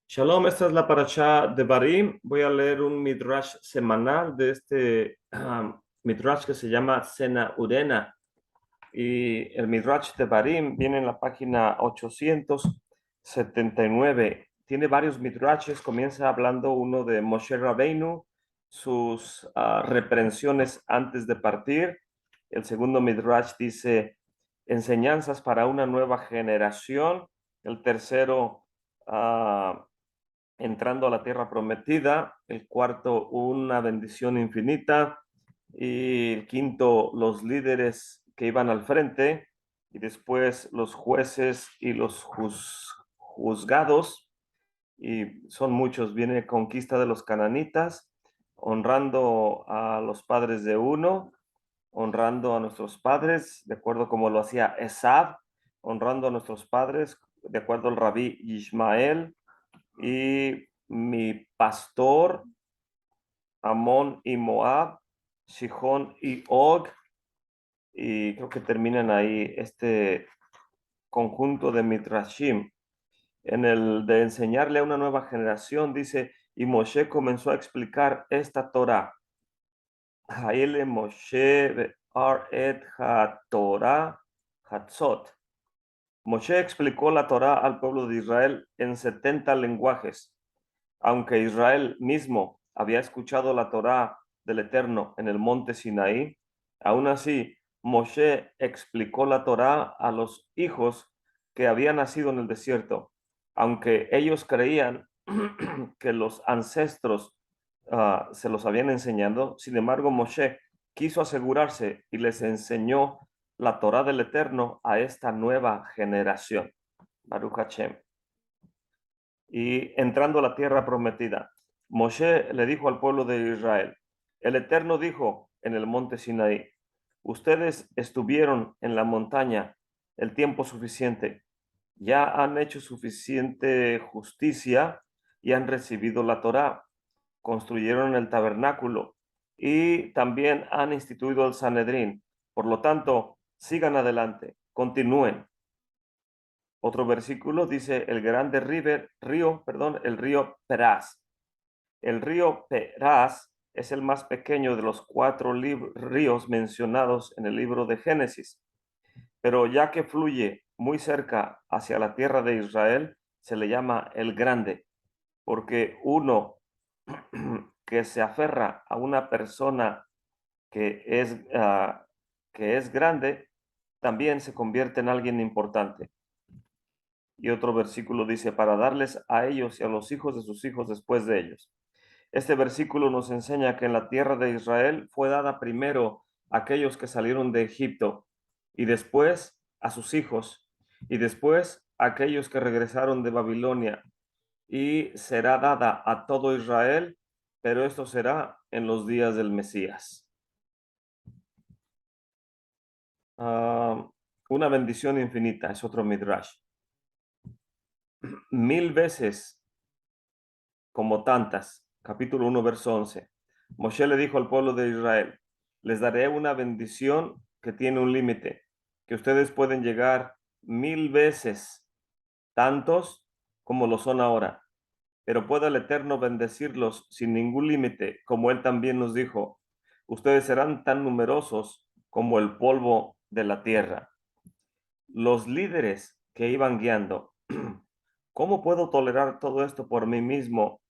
Shalom, esta es la parashá de Barim. Voy a leer un midrash semanal de este midrash que se llama Sena Urena. Y el midrash de Barim viene en la página 879. Tiene varios midrashes. Comienza hablando uno de Moshe Rabbeinu, sus reprensiones antes de partir. El segundo midrash dice enseñanzas para una nueva generación. El tercero, entrando a la tierra prometida. El cuarto, una bendición infinita. Y el quinto, los líderes que iban al frente. Y después los jueces y los juzgados. Y son muchos. Viene conquista de los cananitas, honrando a los padres de uno, honrando a nuestros padres, de acuerdo como lo hacía Esab, honrando a nuestros padres, de acuerdo al rabí Ismael, y mi pastor, Amón y Moab, Sihón y Og, y creo que terminan ahí este conjunto de Midrashim. En el de enseñarle a una nueva generación, dice, y Moshe comenzó a explicar esta Torah. Haile Moshe et ha-Torah Hatzot. Moshe explicó la Torah al pueblo de Israel en 70 lenguajes. Aunque Israel mismo había escuchado la Torá del Eterno en el monte Sinaí, aún así Moshe explicó la Torá a los hijos que habían nacido en el desierto, aunque ellos creían que los ancestros se los habían enseñado. Sin embargo, Moshe quiso asegurarse y les enseñó la Torá del Eterno a esta nueva generación. Baruch Hashem. Y entrando a la tierra prometida, Moshe le dijo al pueblo de Israel, el Eterno dijo en el monte Sinaí, ustedes estuvieron en la montaña el tiempo suficiente, ya han hecho suficiente justicia y han recibido la Torá, construyeron el tabernáculo y también han instituido el Sanedrín. Por lo tanto, sigan adelante, continúen. Otro versículo dice el grande el río Peraz. El río Peraz es el más pequeño de los cuatro ríos mencionados en el libro de Génesis, pero ya que fluye muy cerca hacia la tierra de Israel, se le llama el grande, porque uno que se aferra a una persona que es grande, también se convierte en alguien importante. Y otro versículo dice, para darles a ellos y a los hijos de sus hijos después de ellos. Este versículo nos enseña que en la tierra de Israel fue dada primero a aquellos que salieron de Egipto y después a sus hijos y después a aquellos que regresaron de Babilonia y será dada a todo Israel, pero esto será en los días del Mesías. Una bendición infinita es otro midrash. 1000 veces como tantas. Capítulo 1, verso 11. Moshe le dijo al pueblo de Israel, les daré una bendición que tiene un límite, que ustedes pueden llegar 1000 veces tantos como lo son ahora, pero pueda el Eterno bendecirlos sin ningún límite, como Él también nos dijo, ustedes serán tan numerosos como el polvo de la tierra. Los líderes que iban guiando, ¿cómo puedo tolerar todo esto por mí mismo?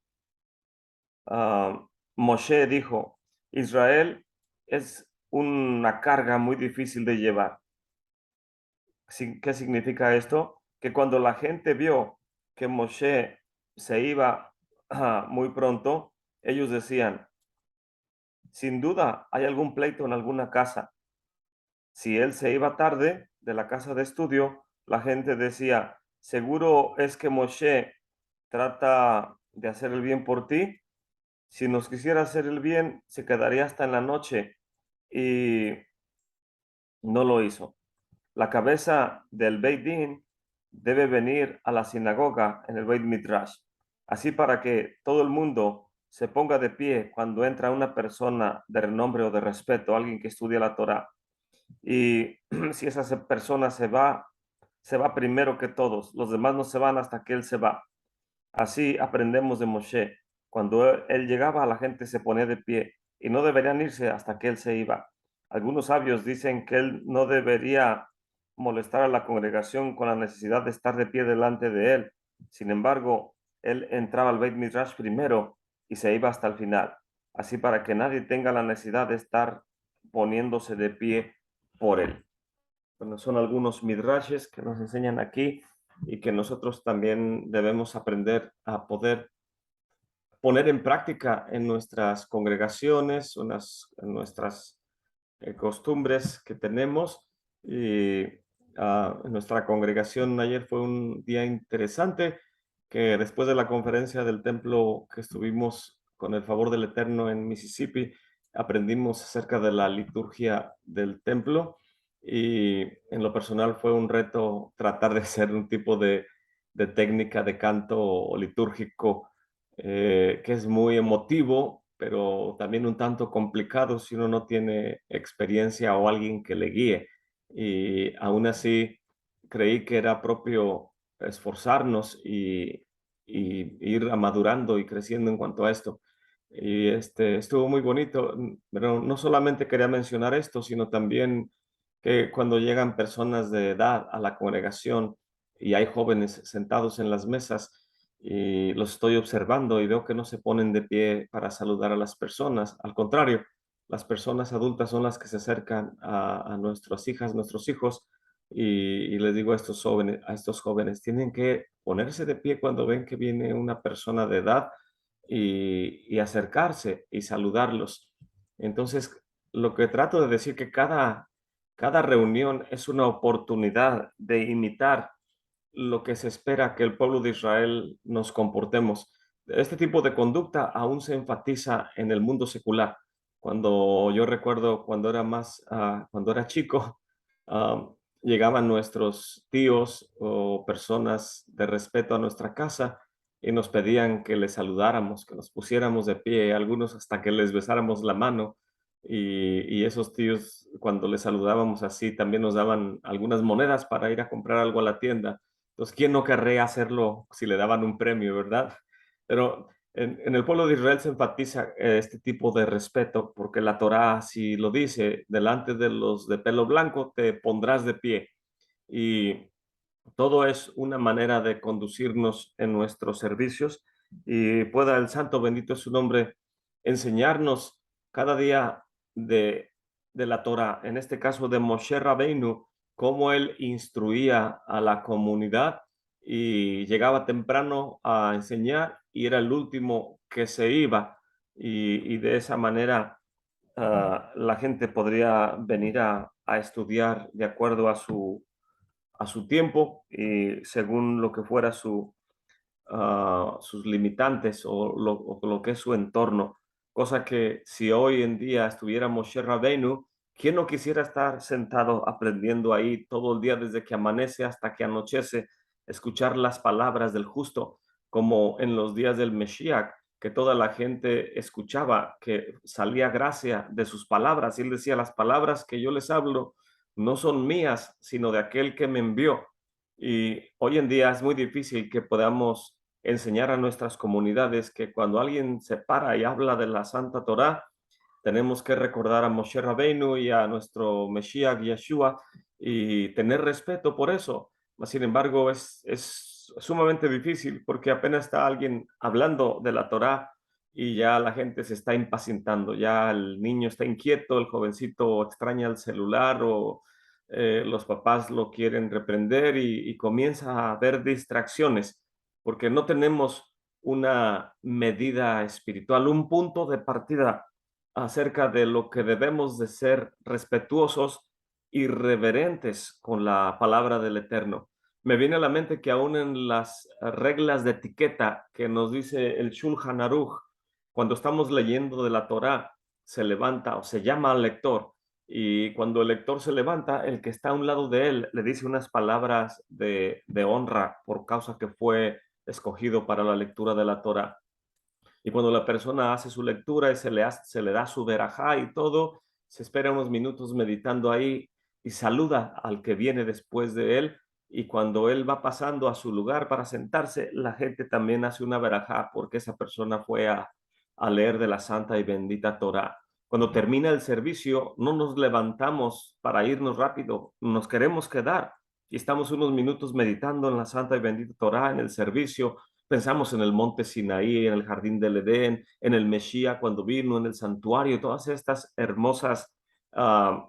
Moshe dijo, Israel es una carga muy difícil de llevar. ¿Qué significa esto? Que cuando la gente vio que Moshe se iba muy pronto, ellos decían, sin duda hay algún pleito en alguna casa. Si él se iba tarde de la casa de estudio, la gente decía, seguro es que Moshe trata de hacer el bien por ti. Si nos quisiera hacer el bien, se quedaría hasta en la noche y no lo hizo. La cabeza del Beit Din debe venir a la sinagoga en el Beit Midrash, así para que todo el mundo se ponga de pie cuando entra una persona de renombre o de respeto, alguien que estudia la Torah. Y si esa persona se va primero que todos, los demás no se van hasta que él se va. Así aprendemos de Moshe. Cuando él llegaba, la gente se ponía de pie y no deberían irse hasta que él se iba. Algunos sabios dicen que él no debería molestar a la congregación con la necesidad de estar de pie delante de él. Sin embargo, él entraba al Beit Midrash primero y se iba hasta el final. Así para que nadie tenga la necesidad de estar poniéndose de pie por él. Bueno, son algunos midrashes que nos enseñan aquí y que nosotros también debemos aprender a poder poner en práctica en nuestras congregaciones, en nuestras costumbres que tenemos. Y en nuestra congregación ayer fue un día interesante, que después de la conferencia del templo que estuvimos con el favor del Eterno en Mississippi, aprendimos acerca de la liturgia del templo y en lo personal fue un reto tratar de hacer un tipo de técnica de canto litúrgico que es muy emotivo, pero también un tanto complicado si uno no tiene experiencia o alguien que le guíe. Y aún así creí que era propio esforzarnos y ir madurando y creciendo en cuanto a esto. Y estuvo muy bonito, pero no solamente quería mencionar esto, sino también que cuando llegan personas de edad a la congregación y hay jóvenes sentados en las mesas, y los estoy observando y veo que no se ponen de pie para saludar a las personas. Al contrario, las personas adultas son las que se acercan a nuestras hijas, nuestros hijos, y les digo a estos jóvenes, tienen que ponerse de pie cuando ven que viene una persona de edad y acercarse y saludarlos. Entonces, lo que trato de decir que cada reunión es una oportunidad de imitar lo que se espera que el pueblo de Israel nos comportemos. Este tipo de conducta aún se enfatiza en el mundo secular. Cuando yo recuerdo cuando era chico, ah, llegaban nuestros tíos o personas de respeto a nuestra casa y nos pedían que les saludáramos, que nos pusiéramos de pie, algunos hasta que les besáramos la mano. Y esos tíos, cuando les saludábamos así, también nos daban algunas monedas para ir a comprar algo a la tienda. Entonces, ¿quién no querría hacerlo si le daban un premio, verdad? Pero en el pueblo de Israel se enfatiza este tipo de respeto porque la Torá así lo dice, delante de los de pelo blanco te pondrás de pie. Y todo es una manera de conducirnos en nuestros servicios y pueda el Santo, bendito es su nombre, enseñarnos cada día de, de la Torah, en este caso de Moshe Rabbeinu, cómo él instruía a la comunidad y llegaba temprano a enseñar y era el último que se iba y de esa manera la gente podría venir a estudiar de acuerdo a su tiempo y según lo que fuera sus limitantes o lo que es su entorno. Cosa que si hoy en día estuviéramos Moshe Rabbeinu, ¿quién no quisiera estar sentado aprendiendo ahí todo el día desde que amanece hasta que anochece, escuchar las palabras del justo, como en los días del Mesías, que toda la gente escuchaba, que salía gracia de sus palabras? Y él decía, las palabras que yo les hablo no son mías, sino de aquel que me envió. Y hoy en día es muy difícil que podamos enseñar a nuestras comunidades que cuando alguien se para y habla de la Santa Torá, tenemos que recordar a Moshe Rabbeinu y a nuestro Mesías Yeshua y tener respeto por eso. Sin embargo, es sumamente difícil porque apenas está alguien hablando de la Torá y ya la gente se está impacientando, ya el niño está inquieto, el jovencito extraña el celular o los papás lo quieren reprender y comienza a haber distracciones porque no tenemos una medida espiritual, un punto de partida acerca de lo que debemos de ser respetuosos y reverentes con la palabra del Eterno. Me viene a la mente que aún en las reglas de etiqueta que nos dice el Shulchan Aruch, cuando estamos leyendo de la Torá, se levanta o se llama al lector y cuando el lector se levanta, el que está a un lado de él le dice unas palabras de honra por causa que fue escogido para la lectura de la Torá. Y cuando la persona hace su lectura y se le da su verajá y todo, se espera unos minutos meditando ahí y saluda al que viene después de él y cuando él va pasando a su lugar para sentarse, la gente también hace una verajá porque esa persona fue a leer de la santa y bendita Torá. Cuando termina el servicio, no nos levantamos para irnos rápido, nos queremos quedar y estamos unos minutos meditando en la santa y bendita Torá, en el servicio. Pensamos en el monte Sinaí, en el jardín del Edén, en el Mesías cuando vino, en el santuario, todas estas hermosas uh,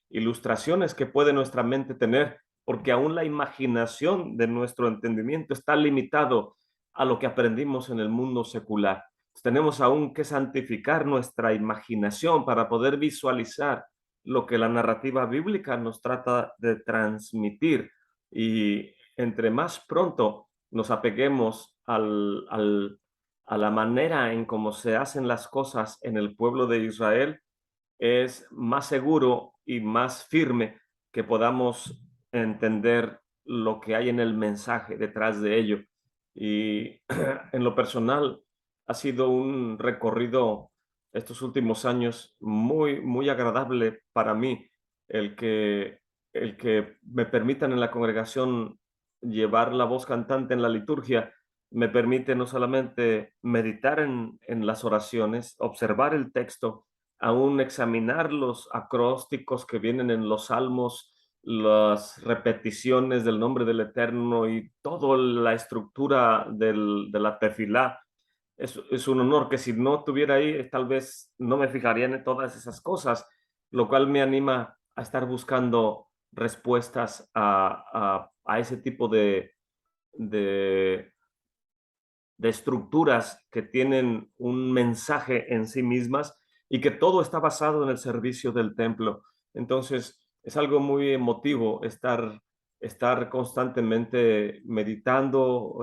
ilustraciones que puede nuestra mente tener, porque aún la imaginación de nuestro entendimiento está limitado a lo que aprendimos en el mundo secular. Tenemos aún que santificar nuestra imaginación para poder visualizar lo que la narrativa bíblica nos trata de transmitir. Y entre más pronto nos apeguemos a la manera en cómo se hacen las cosas en el pueblo de Israel, es más seguro y más firme que podamos entender lo que hay en el mensaje detrás de ello. Y en lo personal ha sido un recorrido estos últimos años muy, muy agradable para mí, el que, el que me permitan en la congregación llevar la voz cantante en la liturgia. Me permite no solamente meditar en las oraciones, observar el texto, aún examinar los acrósticos que vienen en los salmos, las repeticiones del nombre del Eterno y toda la estructura de la tefilá. Es un honor que si no estuviera ahí, tal vez no me fijaría en todas esas cosas, lo cual me anima a estar buscando respuestas a ese tipo de, de estructuras que tienen un mensaje en sí mismas y que todo está basado en el servicio del templo. Entonces, es algo muy emotivo estar constantemente meditando,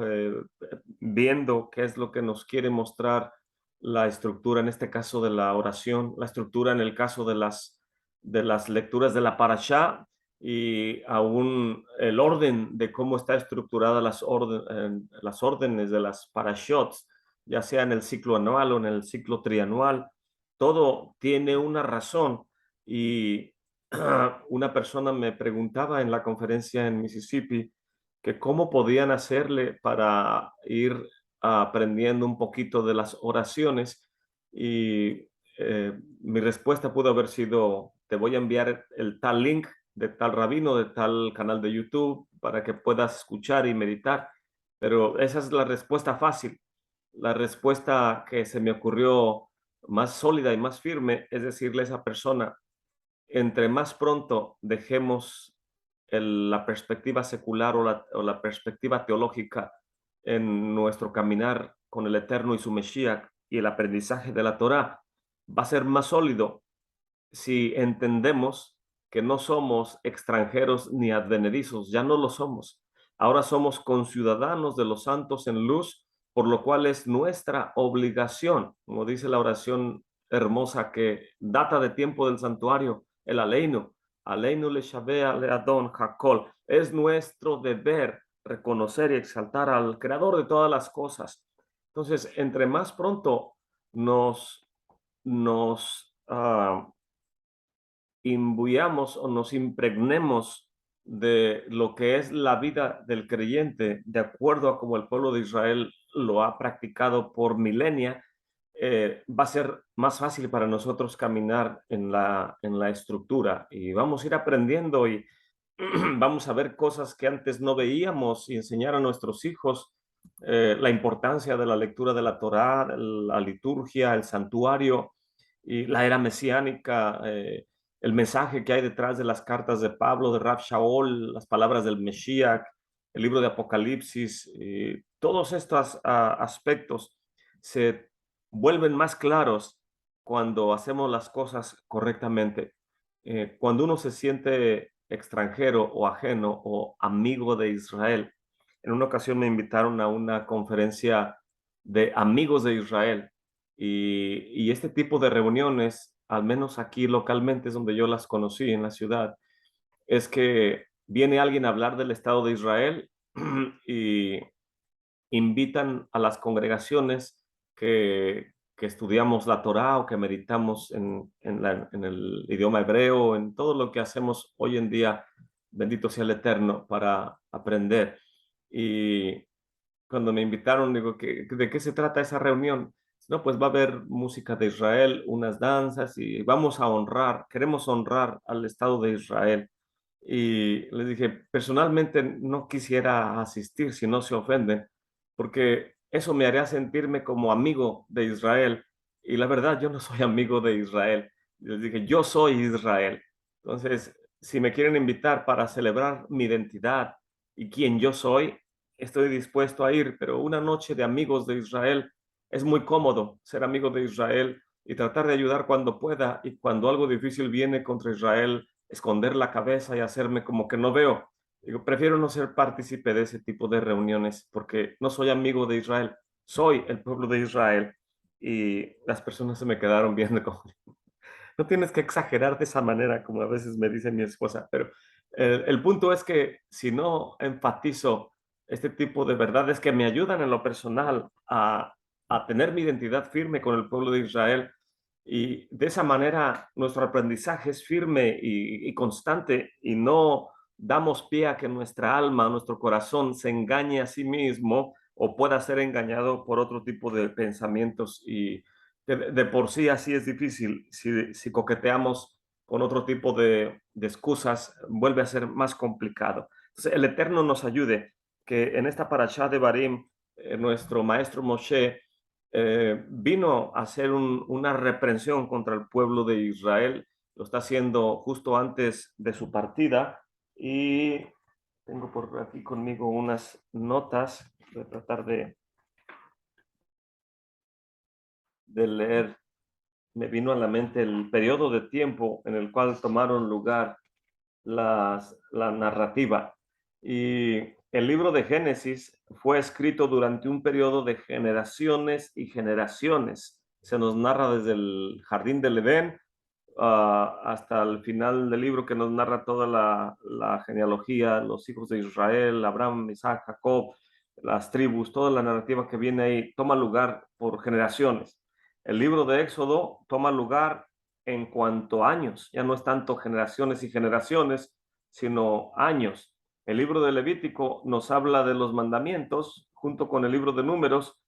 viendo qué es lo que nos quiere mostrar la estructura, en este caso de la oración, la estructura en el caso de las lecturas de la parashá, y aún el orden de cómo está estructurada las órdenes de las parashots, ya sea en el ciclo anual o en el ciclo trianual, todo tiene una razón. Y una persona me preguntaba en la conferencia en Mississippi que cómo podían hacerle para ir aprendiendo un poquito de las oraciones, y mi respuesta pudo haber sido: te voy a enviar el tal link de tal rabino, de tal canal de YouTube, para que puedas escuchar y meditar. Pero esa es la respuesta fácil. La respuesta que se me ocurrió más sólida y más firme es decirle a esa persona: entre más pronto dejemos la perspectiva secular o la perspectiva teológica en nuestro caminar con el Eterno y su Mesías y el aprendizaje de la Torá, va a ser más sólido si entendemos que no somos extranjeros ni advenedizos. Ya no lo somos. Ahora somos conciudadanos de los santos en luz, por lo cual es nuestra obligación, como dice la oración hermosa que data de tiempo del santuario, el Aleinu, Aleinu le Shavea le Adon Hakol. Es nuestro deber reconocer y exaltar al creador de todas las cosas. Entonces, entre más pronto nos imbuyamos o nos impregnemos de lo que es la vida del creyente, de acuerdo a como el pueblo de Israel lo ha practicado por milenia, va a ser más fácil para nosotros caminar en la estructura, y vamos a ir aprendiendo y vamos a ver cosas que antes no veíamos y enseñar a nuestros hijos la importancia de la lectura de la Torá, la liturgia, el santuario y la era mesiánica, el mensaje que hay detrás de las cartas de Pablo, de Rav Shaul, las palabras del Mesías, el libro de Apocalipsis, y todos estos aspectos se vuelven más claros cuando hacemos las cosas correctamente. Cuando uno se siente extranjero o ajeno o amigo de Israel, en una ocasión me invitaron a una conferencia de amigos de Israel, y este tipo de reuniones, al menos aquí localmente es donde yo las conocí en la ciudad, es que viene alguien a hablar del Estado de Israel y invitan a las congregaciones que estudiamos la Torá o que meditamos en el idioma hebreo, en todo lo que hacemos hoy en día bendito sea el Eterno, para aprender. Y cuando me invitaron, digo, ¿de qué se trata esa reunión? No, pues va a haber música de Israel, unas danzas y vamos a honrar, queremos honrar al Estado de Israel. Y les dije, personalmente no quisiera asistir si no se ofenden, porque eso me haría sentirme como amigo de Israel. Y la verdad, yo no soy amigo de Israel. Les dije, yo soy Israel. Entonces, si me quieren invitar para celebrar mi identidad y quién yo soy, estoy dispuesto a ir, pero una noche de amigos de Israel es muy cómodo ser amigo de Israel y tratar de ayudar cuando pueda y cuando algo difícil viene contra Israel, esconder la cabeza y hacerme como que no veo. Digo, prefiero no ser partícipe de ese tipo de reuniones porque no soy amigo de Israel, soy el pueblo de Israel. Y las personas se me quedaron viendo como, no tienes que exagerar de esa manera, como a veces me dice mi esposa, pero el punto es que si no enfatizo este tipo de verdades que me ayudan en lo personal a tener mi identidad firme con el pueblo de Israel, y de esa manera nuestro aprendizaje es firme y constante y no damos pie a que nuestra alma, nuestro corazón se engañe a sí mismo o pueda ser engañado por otro tipo de pensamientos y de por sí así es difícil. Si coqueteamos con otro tipo de excusas, vuelve a ser más complicado. Entonces, el Eterno nos ayude que en esta parashá de Barim, nuestro maestro Moshe vino a hacer una reprensión contra el pueblo de Israel. Lo está haciendo justo antes de su partida y tengo por aquí conmigo unas notas. Voy a tratar de leer. Me vino a la mente el periodo de tiempo en el cual tomaron lugar la narrativa. Y el libro de Génesis fue escrito durante un periodo de generaciones y generaciones. Se nos narra desde el jardín del Edén hasta el final del libro que nos narra toda la genealogía, los hijos de Israel, Abraham, Isaac, Jacob, las tribus, toda la narrativa que viene ahí toma lugar por generaciones. El libro de Éxodo toma lugar en cuanto a años, ya no es tanto generaciones y generaciones, sino años. El libro de Levítico nos habla de los mandamientos, junto con el libro de Números,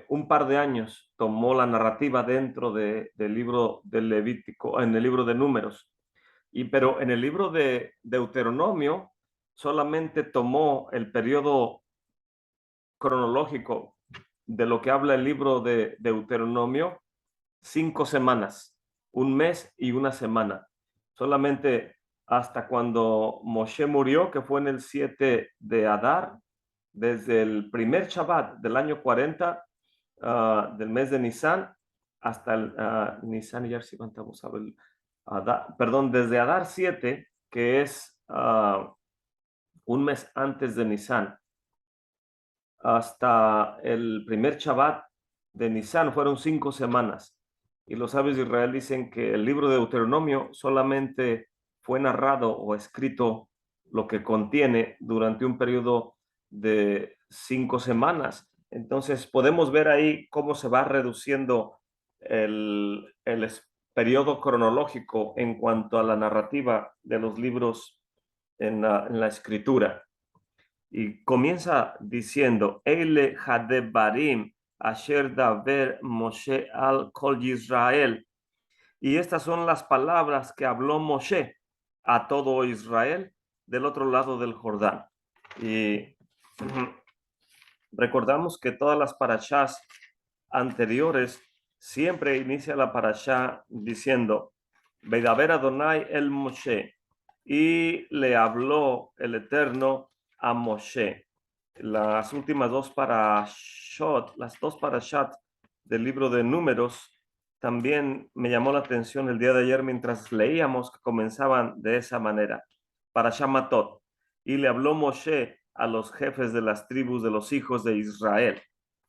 un par de años tomó la narrativa dentro del libro de Levítico, en el libro de Números. Pero en el libro de Deuteronomio solamente tomó el periodo cronológico de lo que habla el libro de Deuteronomio 5 semanas, un mes y una semana. Solamente hasta cuando Moshe murió, que fue en el 7 de Adar, desde el primer Shabbat del año 40 del mes de Nisan hasta el Nisan, y si vamos a ver, perdón, desde Adar 7, que es un mes antes de Nisan, hasta el primer Shabbat de Nisan fueron 5 semanas. Y los sabios de Israel dicen que el libro de Deuteronomio solamente fue narrado o escrito lo que contiene durante un periodo de 5 semanas. Entonces podemos ver ahí cómo se va reduciendo el periodo cronológico en cuanto a la narrativa de los libros en la escritura. Y comienza diciendo, Eile Hadebarim Asher Daver Moshe al Kol Israel. Y estas son las palabras que habló Moshe a todo Israel del otro lado del Jordán. Y recordamos que todas las parashás anteriores siempre inicia la parashá diciendo, Veidaber Adonai el Moshe, y le habló el Eterno a Moshe. Las últimas dos parashot, las dos parashat del libro de Números, también me llamó la atención el día de ayer mientras leíamos que comenzaban de esa manera. Parashá Matot. Y le habló Moshe a los jefes de las tribus de los hijos de Israel.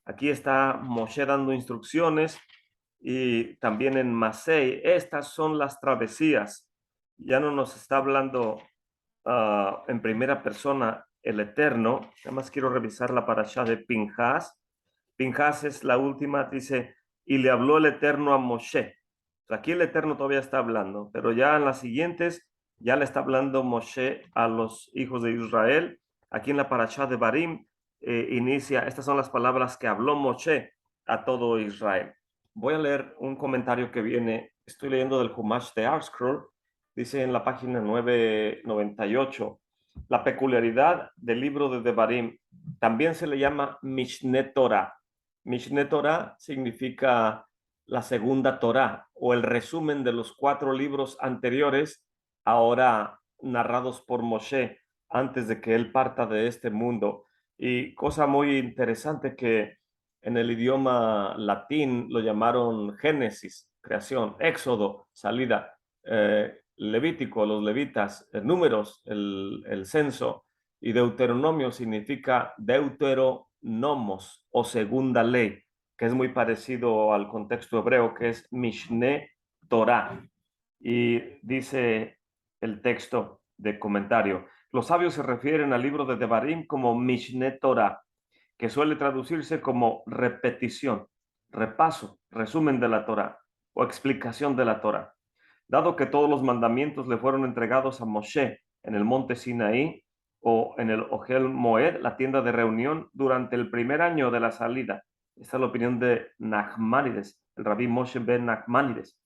Aquí está Moshe dando instrucciones y también en Masei, estas son las travesías. Ya no nos está hablando en primera persona el Eterno. Nada más quiero revisar la parashá de Pinjas. Pinjas es la última, dice, y le habló el Eterno a Moshe. Aquí el Eterno todavía está hablando, pero ya en las siguientes Ya le está hablando Moshe a los hijos de Israel. Aquí en la parashá de Barim inicia, estas son las palabras que habló Moshe a todo Israel. Voy a leer un comentario que viene, estoy leyendo del Humash de ArtScroll, dice en la página 998, la peculiaridad del libro de Devarim también se le llama Mishneh Torah. Mishneh Torah significa la segunda Torah o el resumen de los 4 libros anteriores, ahora narrados por Moshe antes de que él parta de este mundo. Y cosa muy interesante que en el idioma latín lo llamaron Génesis, creación, Éxodo, salida, Levítico, los levitas, Números, el censo, y Deuteronomio significa deuteronomos o segunda ley, que es muy parecido al contexto hebreo, que es Mishneh Torah. Y dice el texto de comentario, los sabios se refieren al libro de Devarim como Mishneh Torah, que suele traducirse como repetición, repaso, resumen de la Torah o explicación de la Torah. Dado que todos los mandamientos le fueron entregados a Moshe en el monte Sinaí o en el Ohel Moed, la tienda de reunión, durante el primer año de la salida. Esta es la opinión de Nachmanides, el rabí Moshe ben Nachmanides.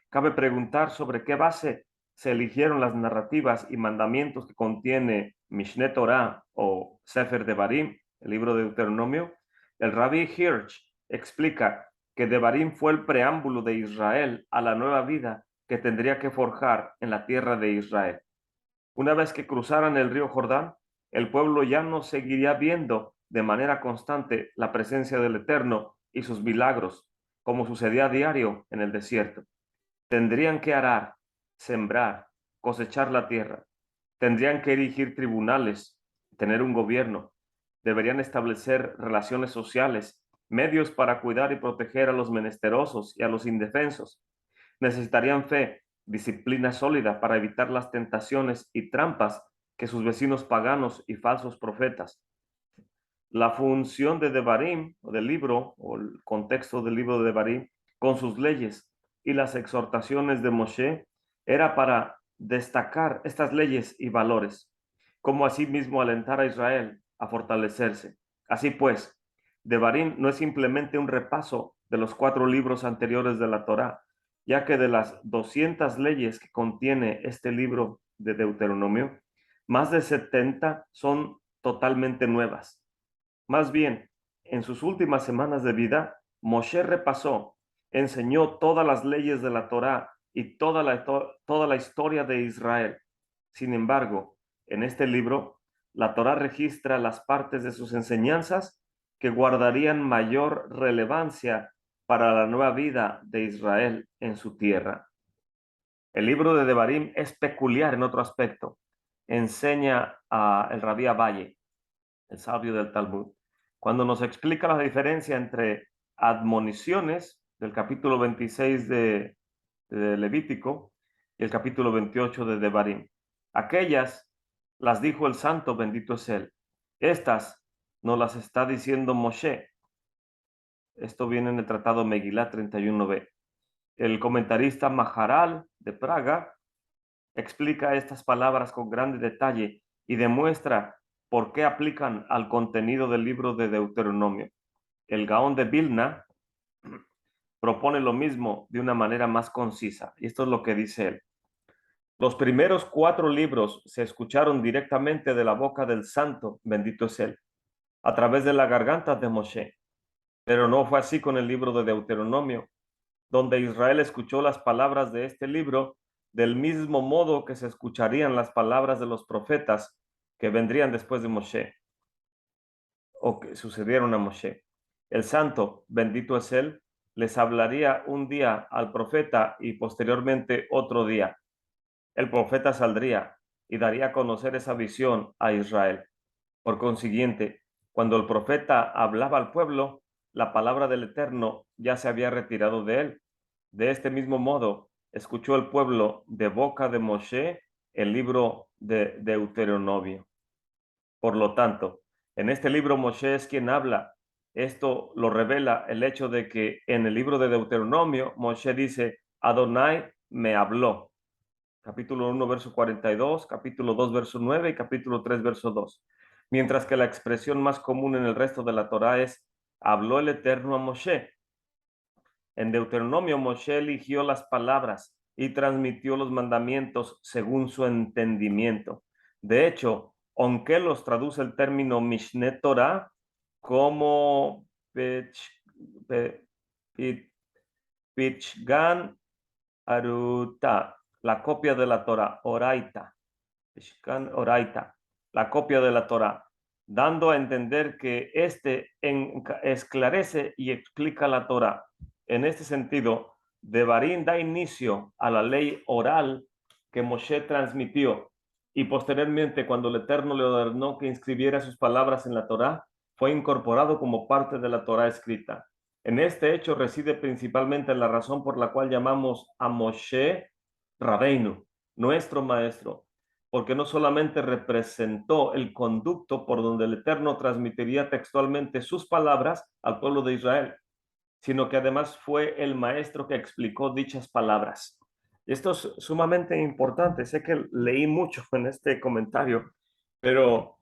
Cabe preguntar sobre qué base se eligieron las narrativas y mandamientos que contiene Mishneh Torah o Sefer Devarim, el libro de Deuteronomio. El rabí Hirsch explica que Devarim fue el preámbulo de Israel a la nueva vida que tendría que forjar en la tierra de Israel. Una vez que cruzaran el río Jordán, el pueblo ya no seguiría viendo de manera constante la presencia del Eterno y sus milagros, como sucedía a diario en el desierto. Tendrían que arar, sembrar, cosechar la tierra. Tendrían que erigir tribunales, tener un gobierno. Deberían establecer relaciones sociales, medios para cuidar y proteger a los menesterosos y a los indefensos. Necesitarían fe, disciplina sólida para evitar las tentaciones y trampas que sus vecinos paganos y falsos profetas. La función de Devarim, o del libro, o el contexto del libro de Devarim, con sus leyes y las exhortaciones de Moshe, era para destacar estas leyes y valores, como asimismo alentar a Israel a fortalecerse. Así pues, Devarim no es simplemente un repaso de los 4 libros anteriores de la Torá, ya que de las 200 leyes que contiene este libro de Deuteronomio, más de 70 son totalmente nuevas. Más bien, en sus últimas semanas de vida, Moshe repasó, enseñó todas las leyes de la Torá y toda la historia de Israel. Sin embargo, en este libro, la Torá registra las partes de sus enseñanzas que guardarían mayor relevancia para la nueva vida de Israel en su tierra. El libro de Devarim es peculiar en otro aspecto. Enseña a el rabí Abaye, el sabio del Talmud, cuando nos explica la diferencia entre admoniciones del capítulo 26 de Levítico y el capítulo 28 de Devarim. Aquellas las dijo el santo, bendito es él. Estas nos las está diciendo Moshe. Esto viene en el tratado Megilá 31b. El comentarista Maharal de Praga explica estas palabras con grande detalle y demuestra por qué aplican al contenido del libro de Deuteronomio. El Gaón de Vilna propone lo mismo de una manera más concisa, y esto es lo que dice él. Los primeros 4 libros se escucharon directamente de la boca del santo, bendito es él, a través de la garganta de Moshe. Pero no fue así con el libro de Deuteronomio, donde Israel escuchó las palabras de este libro del mismo modo que se escucharían las palabras de los profetas que vendrían después de Moshe o que sucedieron a Moshe. El santo, bendito es él, les hablaría un día al profeta y posteriormente otro día. El profeta saldría y daría a conocer esa visión a Israel. Por consiguiente, cuando el profeta hablaba al pueblo, la palabra del Eterno ya se había retirado de él. De este mismo modo, escuchó el pueblo de boca de Moshe el libro de Deuteronomio. Por lo tanto, en este libro Moshe es quien habla. Esto lo revela el hecho de que en el libro de Deuteronomio Moshe dice, Adonai me habló. capítulo 1, verso 42, capítulo 2, verso 9 y capítulo 3, verso 2. Mientras que la expresión más común en el resto de la Torá es, habló el Eterno a Moshe. En Deuteronomio, Moshe eligió las palabras y transmitió los mandamientos según su entendimiento. De hecho, Onkelos traduce el término Mishneh Torah como Pichgan Aruta, la copia de la Torah, Oraita, Pishkan Oraita, la copia de la Torah, dando a entender que esclarece y explica la Torah. En este sentido, Devarim da inicio a la ley oral que Moshe transmitió y posteriormente, cuando el Eterno le ordenó que inscribiera sus palabras en la Torah, fue incorporado como parte de la Torah escrita. En este hecho reside principalmente la razón por la cual llamamos a Moshe Rabbeinu, nuestro maestro, porque no solamente representó el conducto por donde el Eterno transmitiría textualmente sus palabras al pueblo de Israel, sino que además fue el maestro que explicó dichas palabras. Esto es sumamente importante. Sé que leí mucho en este comentario, pero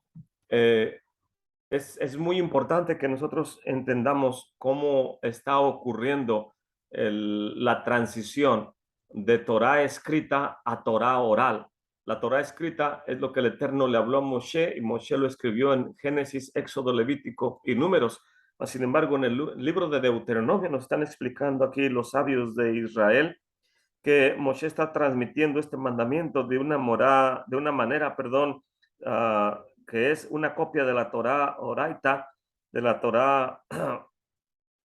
es muy importante que nosotros entendamos cómo está ocurriendo la transición de Torah escrita a Torah oral. La Torah escrita es lo que el Eterno le habló a Moshe y Moshe lo escribió en Génesis, Éxodo, Levítico y Números. Sin embargo, en el libro de Deuteronomio nos están explicando aquí los sabios de Israel que Moshe está transmitiendo este mandamiento de una manera, que es una copia de la Torah oraita, de la Torah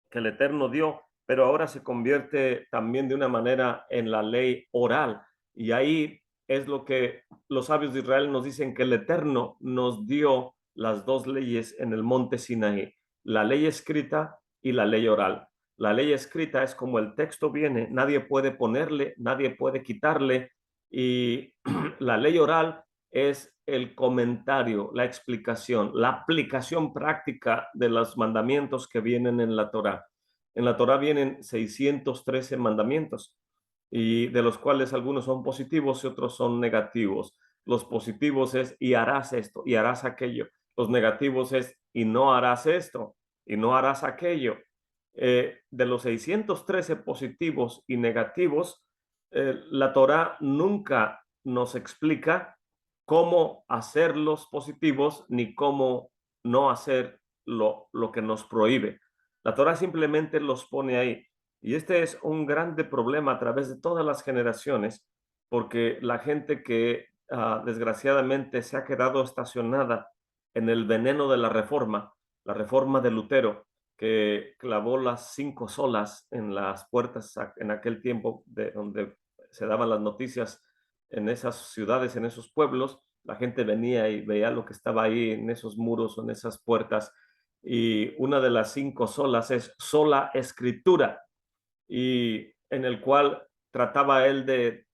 que el Eterno dio, pero ahora se convierte también de una manera en la ley oral. Y ahí es lo que los sabios de Israel nos dicen, que el Eterno nos dio las dos leyes en el monte Sinaí, la ley escrita y la ley oral. La ley escrita es como el texto viene, nadie puede ponerle, nadie puede quitarle, y la ley oral es el comentario, la explicación, la aplicación práctica de los mandamientos que vienen en la Torá. En la Torá vienen 613 mandamientos, y de los cuales algunos son positivos y otros son negativos. Los positivos es y harás esto y harás aquello. Los negativos es y no harás esto y no harás aquello. De los 613 positivos y negativos, la Torá nunca nos explica cómo hacer los positivos ni cómo no hacer lo que nos prohíbe. La Torá simplemente los pone ahí. Y este es un grande problema a través de todas las generaciones, porque la gente que desgraciadamente se ha quedado estacionada en el veneno de la reforma de Lutero, que clavó las 5 solas en las puertas en aquel tiempo de donde se daban las noticias en esas ciudades, en esos pueblos. La gente venía y veía lo que estaba ahí en esos muros o en esas puertas. Y una de las 5 solas es sola escritura, y en el cual trataba él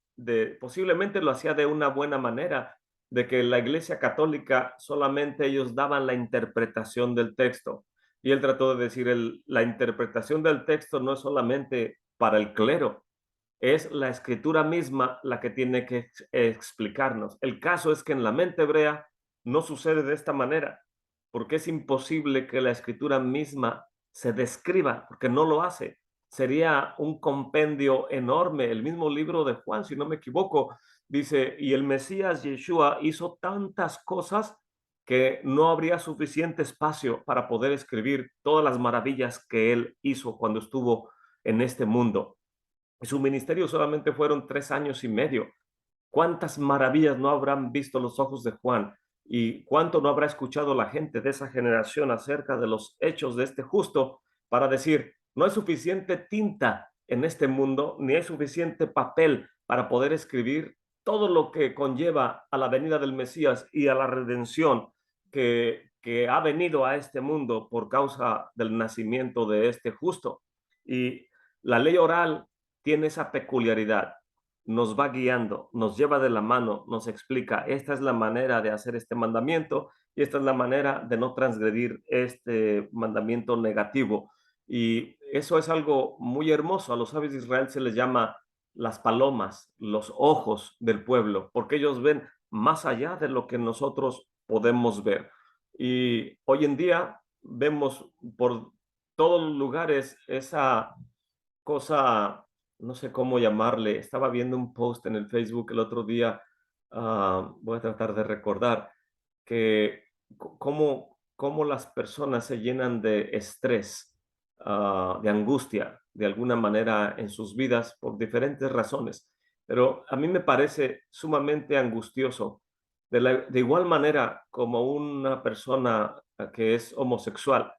posiblemente lo hacía de una buena manera, de que la Iglesia Católica solamente ellos daban la interpretación del texto. Y él trató de decir, la interpretación del texto no es solamente para el clero, es la escritura misma la que tiene que explicarnos. El caso es que en la mente hebrea no sucede de esta manera, porque es imposible que la escritura misma se describa, porque no lo hace. Sería un compendio enorme. El mismo libro de Juan, si no me equivoco, dice, y el Mesías Yeshua hizo tantas cosas que no habría suficiente espacio para poder escribir todas las maravillas que él hizo cuando estuvo en este mundo. Su ministerio solamente fueron 3 años y medio. ¿Cuántas maravillas no habrán visto los ojos de Juan? ¿Y cuánto no habrá escuchado la gente de esa generación acerca de los hechos de este justo para decir, no hay suficiente tinta en este mundo, ni hay suficiente papel para poder escribir todo lo que conlleva a la venida del Mesías y a la redención que ha venido a este mundo por causa del nacimiento de este justo? Y la ley oral tiene esa peculiaridad, nos va guiando, nos lleva de la mano, nos explica, esta es la manera de hacer este mandamiento y esta es la manera de no transgredir este mandamiento negativo. Y eso es algo muy hermoso. A los sabios de Israel se les llama las palomas, los ojos del pueblo, porque ellos ven más allá de lo que nosotros podemos ver. Y hoy en día vemos por todos los lugares esa cosa, no sé cómo llamarle. Estaba viendo un post en el Facebook el otro día, voy a tratar de recordar, que cómo las personas se llenan de estrés, de angustia, de alguna manera en sus vidas por diferentes razones. Pero a mí me parece sumamente angustioso, de igual manera como una persona que es homosexual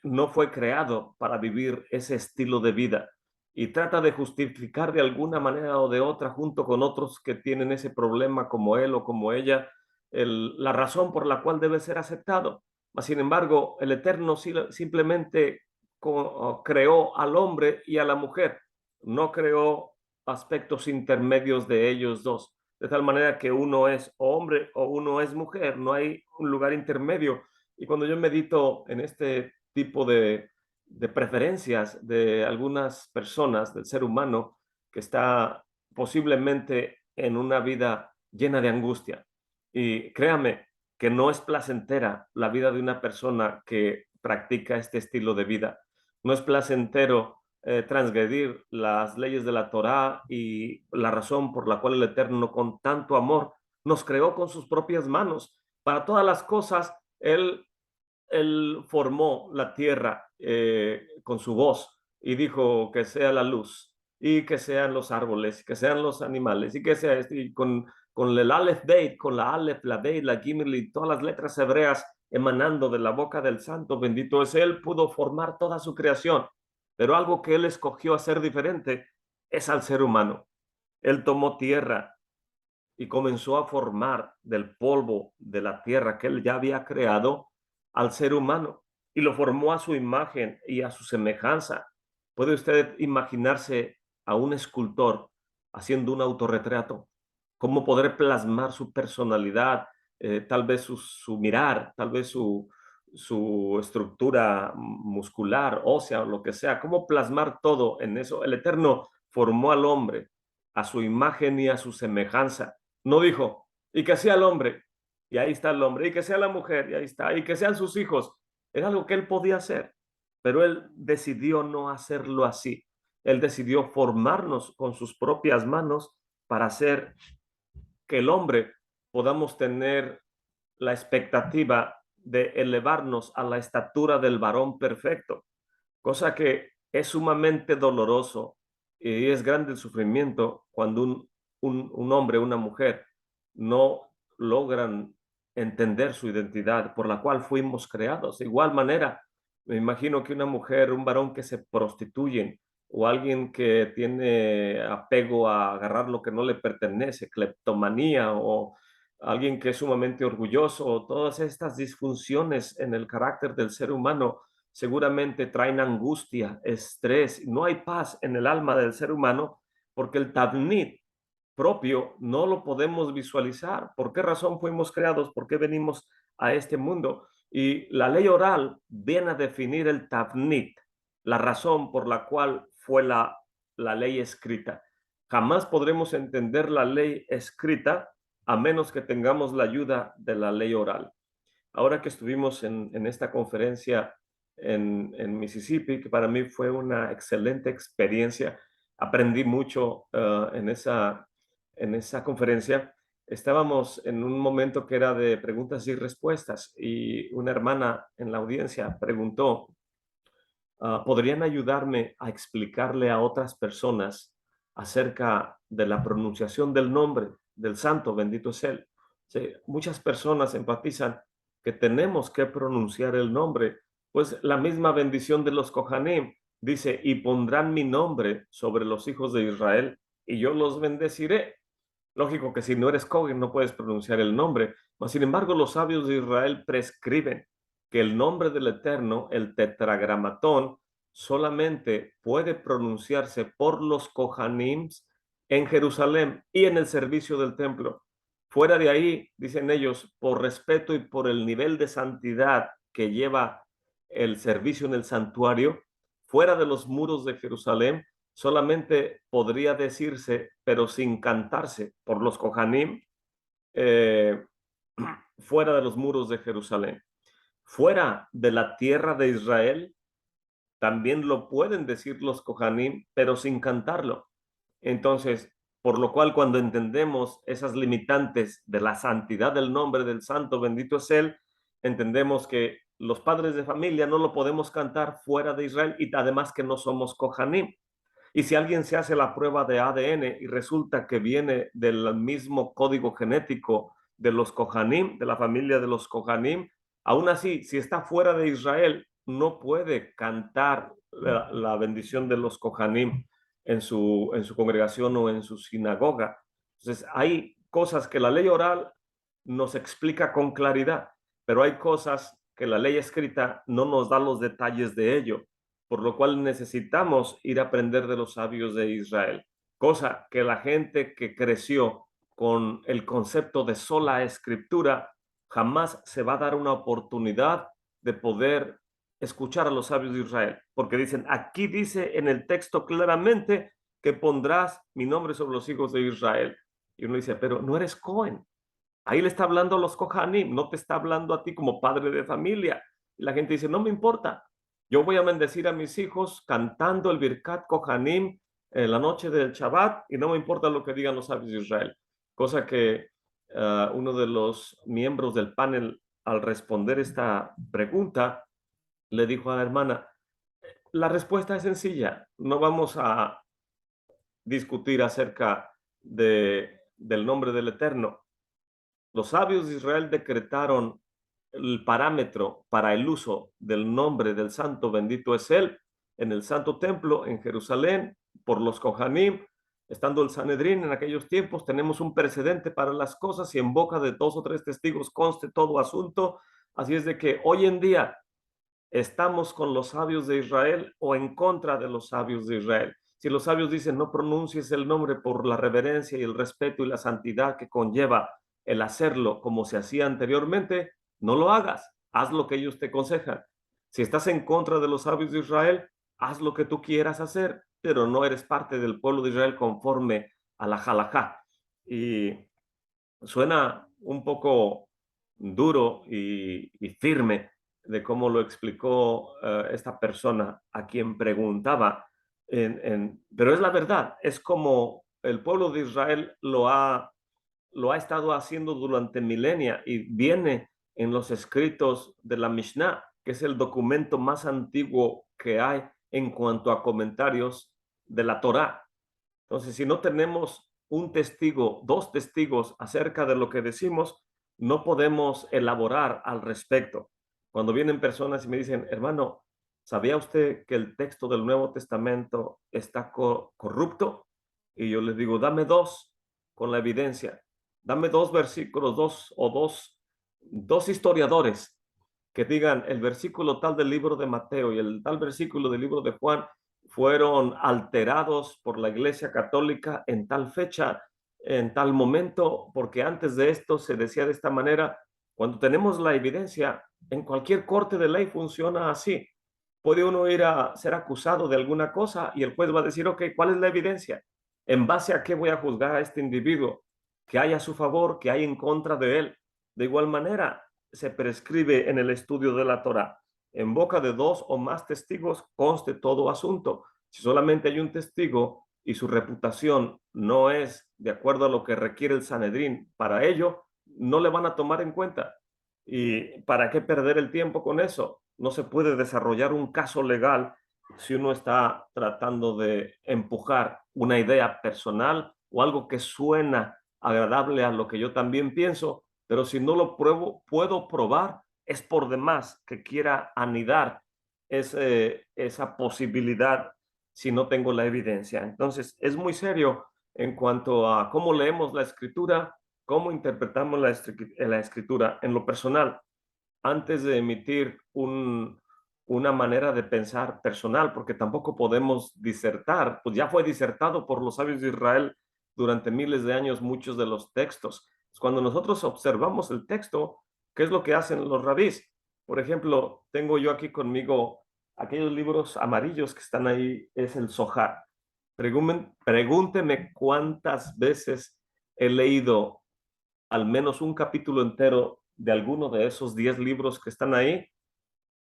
no fue creado para vivir ese estilo de vida y trata de justificar de alguna manera o de otra, junto con otros que tienen ese problema como él o como ella, la razón por la cual debe ser aceptado. Mas, sin embargo, el Eterno simplemente creó al hombre y a la mujer, no creó aspectos intermedios de ellos dos, de tal manera que uno es hombre o uno es mujer, no hay un lugar intermedio. Y cuando yo medito en este tipo de preferencias de algunas personas, del ser humano, que está posiblemente en una vida llena de angustia. Y créame que no es placentera la vida de una persona que practica este estilo de vida. No es placentero transgredir las leyes de la Torá y la razón por la cual el Eterno con tanto amor nos creó con sus propias manos. Para todas las cosas, Él formó la tierra con su voz y dijo que sea la luz y que sean los árboles, que sean los animales y que sea esto. Y con el Aleph Beit, con la Aleph, la Beit, la Gimel y todas las letras hebreas emanando de la boca del Santo, bendito es Él, pudo formar toda su creación. Pero algo que Él escogió hacer diferente es al ser humano. Él tomó tierra y comenzó a formar del polvo de la tierra que él ya había creado al ser humano y lo formó a su imagen y a su semejanza. ¿Puede usted imaginarse a un escultor haciendo un autorretrato? ¿Cómo poder plasmar su personalidad, tal vez su mirar, tal vez su estructura muscular, ósea o lo que sea? ¿Cómo plasmar todo en eso? El Eterno formó al hombre a su imagen y a su semejanza. No dijo, y que sea el hombre, y ahí está el hombre, y que sea la mujer, y ahí está, y que sean sus hijos. Era algo que él podía hacer, pero él decidió no hacerlo así. Él decidió formarnos con sus propias manos para hacer que el hombre podamos tener la expectativa de elevarnos a la estatura del varón perfecto, cosa que es sumamente doloroso y es grande el sufrimiento cuando un hombre, una mujer, no logran entender su identidad por la cual fuimos creados. De igual manera, me imagino que una mujer, un varón que se prostituyen o alguien que tiene apego a agarrar lo que no le pertenece, cleptomanía o alguien que es sumamente orgulloso, o todas estas disfunciones en el carácter del ser humano seguramente traen angustia, estrés, no hay paz en el alma del ser humano porque el tabnit propio no lo podemos visualizar. ¿Por qué razón fuimos creados? ¿Por qué venimos a este mundo? Y la ley oral viene a definir el tabnit, la razón por la cual fue la ley escrita. Jamás podremos entender la ley escrita a menos que tengamos la ayuda de la ley oral. Ahora que estuvimos en esta conferencia en Mississippi, que para mí fue una excelente experiencia, aprendí mucho en esa conferencia. Estábamos en un momento que era de preguntas y respuestas y una hermana en la audiencia preguntó, ¿podrían ayudarme a explicarle a otras personas acerca de la pronunciación del nombre del santo, bendito es él? Sí, muchas personas enfatizan que tenemos que pronunciar el nombre, pues la misma bendición de los Kohanim dice, y pondrán mi nombre sobre los hijos de Israel y yo los bendeciré. Lógico que si no eres Kohen no puedes pronunciar el nombre, mas sin embargo los sabios de Israel prescriben que el nombre del Eterno, el tetragramatón, solamente puede pronunciarse por los Kohanim en Jerusalén y en el servicio del templo. Fuera de ahí, dicen ellos, por respeto y por el nivel de santidad que lleva el servicio en el santuario, fuera de los muros de Jerusalén, solamente podría decirse, pero sin cantarse, por los Kohanim fuera de los muros de Jerusalén. Fuera de la tierra de Israel, también lo pueden decir los Kohanim, pero sin cantarlo. Entonces, por lo cual cuando entendemos esas limitantes de la santidad del nombre del santo, bendito es él, entendemos que los padres de familia no lo podemos cantar fuera de Israel y además que no somos Kohanim. Y si alguien se hace la prueba de ADN y resulta que viene del mismo código genético de los Kohanim, de la familia de los Kohanim, aún así, si está fuera de Israel, no puede cantar la bendición de los Kohanim en su congregación o en su sinagoga. Entonces, hay cosas que la ley oral nos explica con claridad, pero hay cosas que la ley escrita no nos da los detalles de ello, por lo cual necesitamos ir a aprender de los sabios de Israel, cosa que la gente que creció con el concepto de sola escritura jamás se va a dar una oportunidad de poder escuchar a los sabios de Israel, porque dicen, aquí dice en el texto claramente que pondrás mi nombre sobre los hijos de Israel. Y uno dice, pero no eres Cohen. Ahí le está hablando a los Kohanim, no te está hablando a ti como padre de familia. Y la gente dice, no me importa, yo voy a bendecir a mis hijos cantando el Birkat Kohanim en la noche del Shabbat y no me importa lo que digan los sabios de Israel. Cosa que uno de los miembros del panel, al responder esta pregunta, le dijo a la hermana, la respuesta es sencilla, no vamos a discutir acerca del nombre del Eterno. Los sabios de Israel decretaron el parámetro para el uso del nombre del santo, bendito es él, en el santo templo en Jerusalén, por los Kohanim, estando el Sanedrín en aquellos tiempos, tenemos un precedente para las cosas y en boca de 2 o 3 testigos conste todo asunto. Así es de que hoy en día estamos con los sabios de Israel o en contra de los sabios de Israel. Si los sabios dicen no pronuncies el nombre por la reverencia y el respeto y la santidad que conlleva el hacerlo como se hacía anteriormente, no lo hagas, haz lo que ellos te aconsejan. Si estás en contra de los sabios de Israel, haz lo que tú quieras hacer, pero no eres parte del pueblo de Israel conforme a la halajá. Y suena un poco duro y firme de cómo lo explicó esta persona a quien preguntaba, pero es la verdad, es como el pueblo de Israel lo ha estado haciendo durante milenia y viene en los escritos de la Mishnah, que es el documento más antiguo que hay en cuanto a comentarios de la Torá. Entonces, si no tenemos un testigo, 2 testigos acerca de lo que decimos, no podemos elaborar al respecto. Cuando vienen personas y me dicen, hermano, ¿sabía usted que el texto del Nuevo Testamento está corrupto? Y yo les digo, dame 2 con la evidencia. Dame 2 versículos, dos historiadores que digan el versículo tal del libro de Mateo y el tal versículo del libro de Juan fueron alterados por la Iglesia Católica en tal fecha, en tal momento, porque antes de esto se decía de esta manera. Cuando tenemos la evidencia, en cualquier corte de ley funciona así. Puede uno ir a ser acusado de alguna cosa y el juez va a decir, ok, ¿cuál es la evidencia? ¿En base a qué voy a juzgar a este individuo? ¿Que hay a su favor, que hay en contra de él? De igual manera, se prescribe en el estudio de la Torá. En boca de 2 o más testigos conste todo asunto. Si solamente hay un testigo y su reputación no es de acuerdo a lo que requiere el Sanedrín para ello, no le van a tomar en cuenta. ¿Y para qué perder el tiempo con eso? No se puede desarrollar un caso legal si uno está tratando de empujar una idea personal o algo que suena agradable a lo que yo también pienso, pero si no lo puedo probar, es por demás que quiera anidar esa posibilidad si no tengo la evidencia. Entonces, es muy serio en cuanto a cómo leemos la escritura, cómo interpretamos la escritura. En lo personal, antes de emitir una manera de pensar personal, porque tampoco podemos disertar, pues ya fue disertado por los sabios de Israel durante miles de años muchos de los textos. Cuando nosotros observamos el texto, ¿qué es lo que hacen los rabís? Por ejemplo, tengo yo aquí conmigo aquellos libros amarillos que están ahí, es el Zohar. Pregúnteme cuántas veces he leído al menos un capítulo entero de alguno de esos 10 libros que están ahí.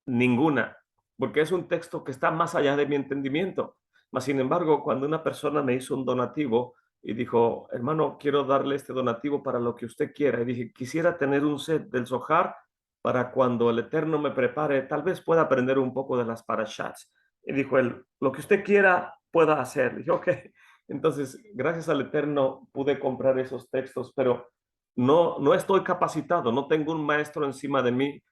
Ninguna, porque es un texto que está más allá de mi entendimiento. Mas, sin embargo, cuando una persona me hizo un donativo y dijo, hermano, quiero darle este donativo para lo que usted quiera, y dije, quisiera tener un set del Zohar para cuando el Eterno me prepare, tal vez pueda aprender un poco de las parashats. Y dijo él, lo que usted quiera pueda hacer. Dije, ok. Entonces, gracias al Eterno pude comprar esos textos, pero no estoy capacitado, no tengo un maestro encima de mí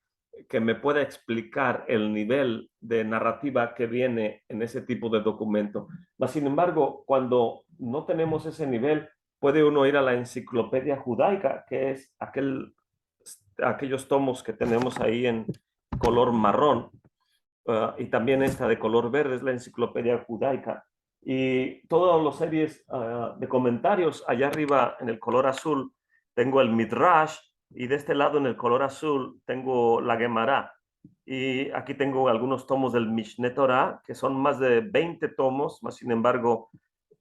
que me pueda explicar el nivel de narrativa que viene en ese tipo de documento. Mas, sin embargo, cuando no tenemos ese nivel, puede uno ir a la enciclopedia judaica, que es aquellos tomos que tenemos ahí en color marrón, y también esta de color verde es la enciclopedia judaica. Y todas las series de comentarios allá arriba en el color azul tengo el Midrash, y de este lado en el color azul tengo la Gemara. Y aquí tengo algunos tomos del Mishneh Torah, que son más de 20 tomos, más sin embargo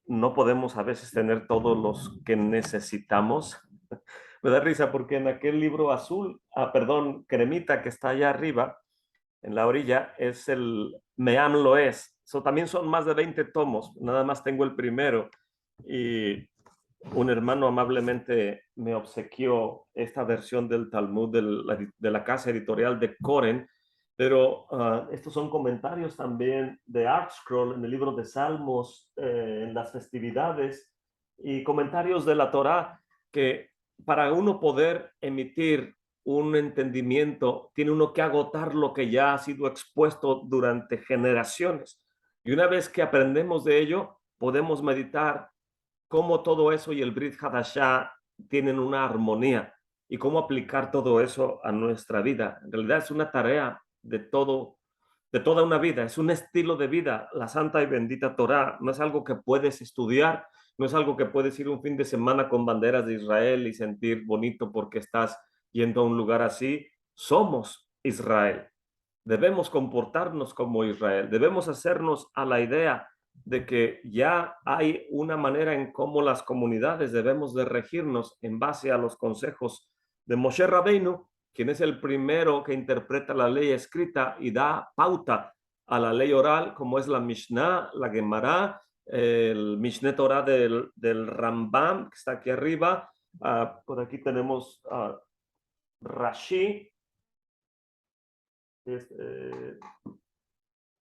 no podemos a veces tener todos los que necesitamos. Me da risa porque en aquel libro azul, cremita que está allá arriba, en la orilla, es el Meam Loes. También son más de 20 tomos, nada más tengo el primero. Y un hermano amablemente me obsequió esta versión del Talmud de la casa editorial de Koren, pero estos son comentarios también de ArtScroll en el libro de Salmos, en las festividades, y comentarios de la Torá, que para uno poder emitir un entendimiento, tiene uno que agotar lo que ya ha sido expuesto durante generaciones. Y una vez que aprendemos de ello, podemos meditar cómo todo eso y el Brit Hadashah tienen una armonía y cómo aplicar todo eso a nuestra vida. En realidad es una tarea de toda una vida, es un estilo de vida. La santa y bendita Torá no es algo que puedes estudiar, no es algo que puedes ir un fin de semana con banderas de Israel y sentir bonito porque estás yendo a un lugar así. Somos Israel. Debemos comportarnos como Israel. Debemos hacernos a la idea de que ya hay una manera en cómo las comunidades debemos de regirnos en base a los consejos de Moshe Rabbeinu, quien es el primero que interpreta la ley escrita y da pauta a la ley oral, como es la Mishnah, la Gemara, el Mishneh Torah del Rambam, que está aquí arriba. Por aquí tenemos Rashi.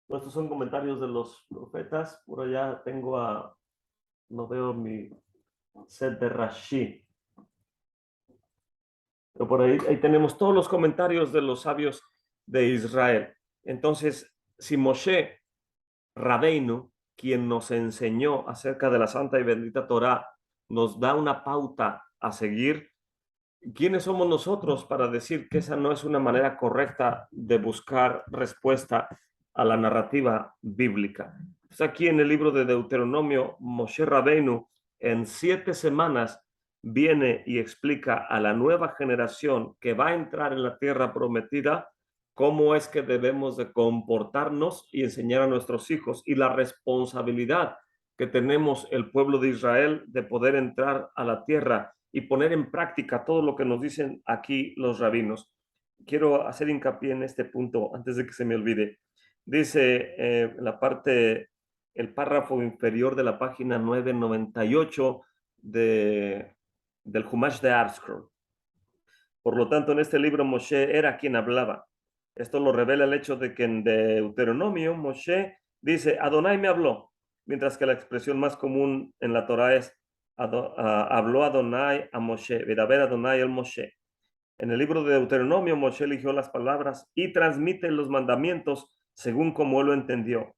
Estos son comentarios de los profetas. Por allá tengo no veo mi set de Rashi. Pero por ahí tenemos todos los comentarios de los sabios de Israel. Entonces, si Moshe Rabbeinu, quien nos enseñó acerca de la santa y bendita Torá, nos da una pauta a seguir, ¿quiénes somos nosotros para decir que esa no es una manera correcta de buscar respuesta a la narrativa bíblica? Pues aquí en el libro de Deuteronomio, Moshe Rabbeinu en 7 semanas viene y explica a la nueva generación que va a entrar en la tierra prometida cómo es que debemos de comportarnos y enseñar a nuestros hijos, y la responsabilidad que tenemos el pueblo de Israel de poder entrar a la tierra y poner en práctica todo lo que nos dicen aquí los rabinos. Quiero hacer hincapié en este punto antes de que se me olvide. Dice la parte, el párrafo inferior de la página 998 del Humash de ArtScroll. Por lo tanto, en este libro Moshe era quien hablaba. Esto lo revela el hecho de que en Deuteronomio Moshe dice, Adonai me habló, mientras que la expresión más común en la Torah es habló Adonai a Moshe, Vedaber Adonai el Moshe. En el libro de Deuteronomio, Moshe eligió las palabras y transmite los mandamientos según como él lo entendió.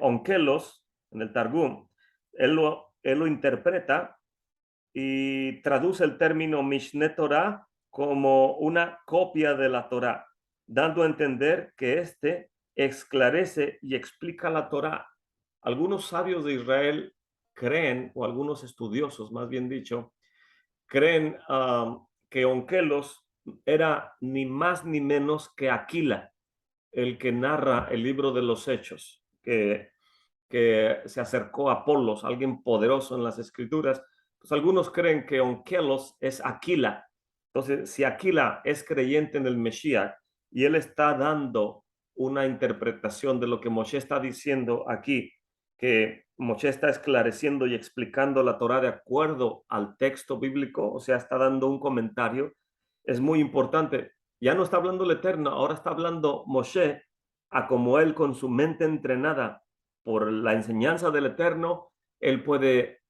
Onkelos, en el Targum, él lo interpreta y traduce el término Mishneh Torah como una copia de la Torah, dando a entender que este esclarece y explica la Torah. Algunos sabios de Israel creen, o algunos estudiosos más bien dicho, creen que Onkelos era ni más ni menos que Aquila, el que narra el libro de los Hechos, que que se acercó a Apolos, alguien poderoso en las escrituras. Pues algunos creen que Onkelos es Aquila. Entonces, si Aquila es creyente en el Mesías y él está dando una interpretación de lo que Moshe está diciendo aquí, que Moshe está esclareciendo y explicando la Torá de acuerdo al texto bíblico, o sea, está dando un comentario, es muy importante. Ya no está hablando el Eterno, ahora está hablando Moshe a como él con su mente entrenada por la enseñanza del Eterno, él puede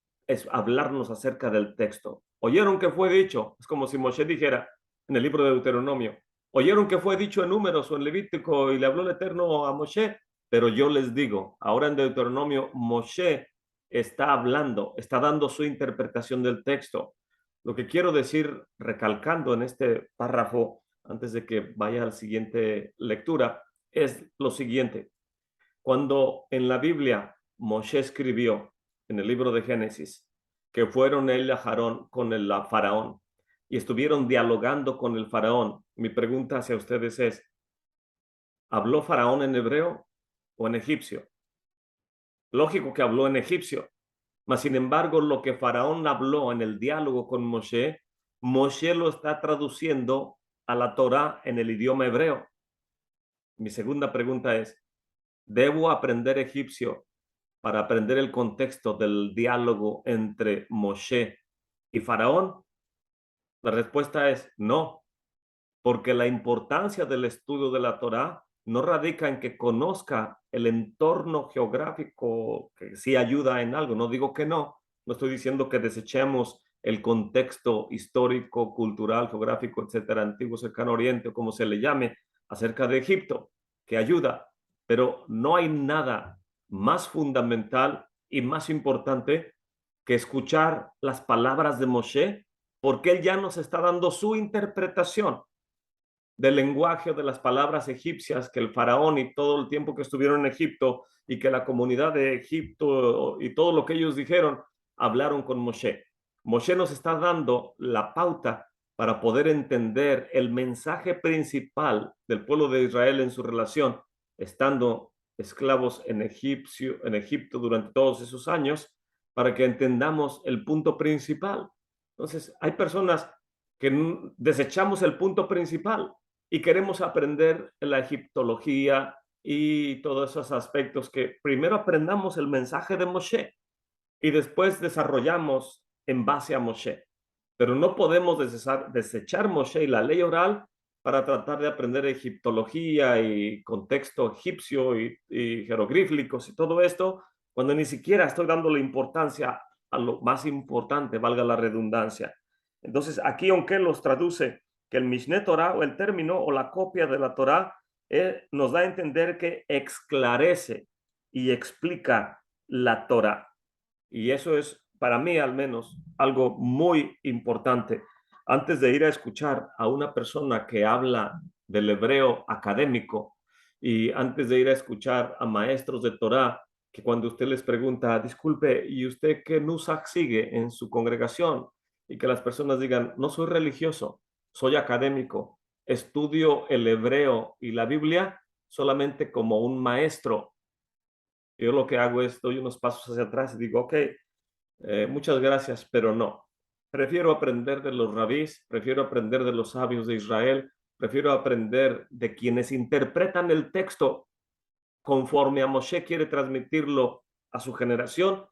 hablarnos acerca del texto. ¿Oyeron que fue dicho? Es como si Moshe dijera en el libro de Deuteronomio, ¿oyeron que fue dicho en Números o en Levítico y le habló el Eterno a Moshe? Pero yo les digo, ahora en Deuteronomio, Moshe está hablando, está dando su interpretación del texto. Lo que quiero decir, recalcando en este párrafo, antes de que vaya a la siguiente lectura, es lo siguiente. Cuando en la Biblia Moshe escribió en el libro de Génesis que fueron él y Aarón con el faraón y estuvieron dialogando con el faraón, mi pregunta hacia ustedes es, ¿habló faraón en hebreo o en egipcio? Lógico que habló en egipcio, mas sin embargo lo que faraón habló en el diálogo con Moshe, Moshe lo está traduciendo a la Torá en el idioma hebreo. Mi segunda pregunta es, ¿debo aprender egipcio para aprender el contexto del diálogo entre Moshe y Faraón? La respuesta es no, porque la importancia del estudio de la Torá no radica en que conozca el entorno geográfico, que sí ayuda en algo. No digo que no, no estoy diciendo que desechemos el contexto histórico, cultural, geográfico, etcétera, antiguo, cercano oriente, o como se le llame, acerca de Egipto, que ayuda, pero no hay nada más fundamental y más importante que escuchar las palabras de Moshe, porque él ya nos está dando su interpretación del lenguaje de las palabras egipcias que el faraón y todo el tiempo que estuvieron en Egipto y que la comunidad de Egipto y todo lo que ellos dijeron, hablaron con Moshe. Moshe nos está dando la pauta para poder entender el mensaje principal del pueblo de Israel en su relación, estando esclavos en Egipto durante todos esos años, para que entendamos el punto principal. Entonces, hay personas que desechamos el punto principal y queremos aprender la egiptología y todos esos aspectos, que primero aprendamos el mensaje de Moshe y después desarrollamos en base a Moshe. Pero no podemos desechar Moshe y la ley oral para tratar de aprender egiptología y contexto egipcio y jeroglíficos y todo esto, cuando ni siquiera estoy dando la importancia a lo más importante, valga la redundancia. Entonces, aquí, aunque los traduce que el Mishneh Torah o el término o la copia de la Torah nos da a entender que esclarece y explica la Torah. Y eso es, para mí al menos, algo muy importante. Antes de ir a escuchar a una persona que habla del hebreo académico y antes de ir a escuchar a maestros de Torah, que cuando usted les pregunta, disculpe, ¿y usted qué nusach sigue en su congregación? Y que las personas digan, no soy religioso, soy académico, estudio el hebreo y la Biblia solamente como un maestro. Yo lo que hago es doy unos pasos hacia atrás y digo, ok, muchas gracias, pero no. Prefiero aprender de los rabís, prefiero aprender de los sabios de Israel, prefiero aprender de quienes interpretan el texto conforme a Moshe quiere transmitirlo a su generación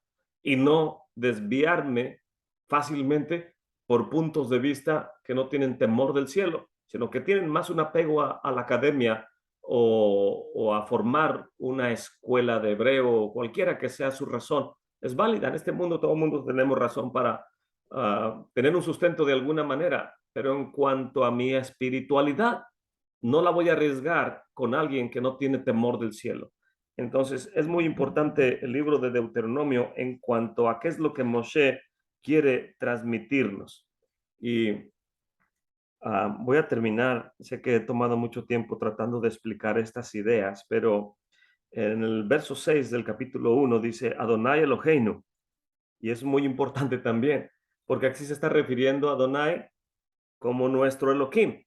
y no desviarme fácilmente por puntos de vista que no tienen temor del cielo, sino que tienen más un apego a la academia o a formar una escuela de hebreo o cualquiera que sea su razón. Es válida. En este mundo todo el mundo tenemos razón para tener un sustento de alguna manera, pero en cuanto a mi espiritualidad, no la voy a arriesgar con alguien que no tiene temor del cielo. Entonces, es muy importante el libro de Deuteronomio en cuanto a qué es lo que Moshe quiere transmitirnos. Y voy a terminar, sé que he tomado mucho tiempo tratando de explicar estas ideas, pero en el verso 6 del capítulo 1 dice Adonai Eloheinu, y es muy importante también, porque aquí se está refiriendo a Adonai como nuestro Elohim.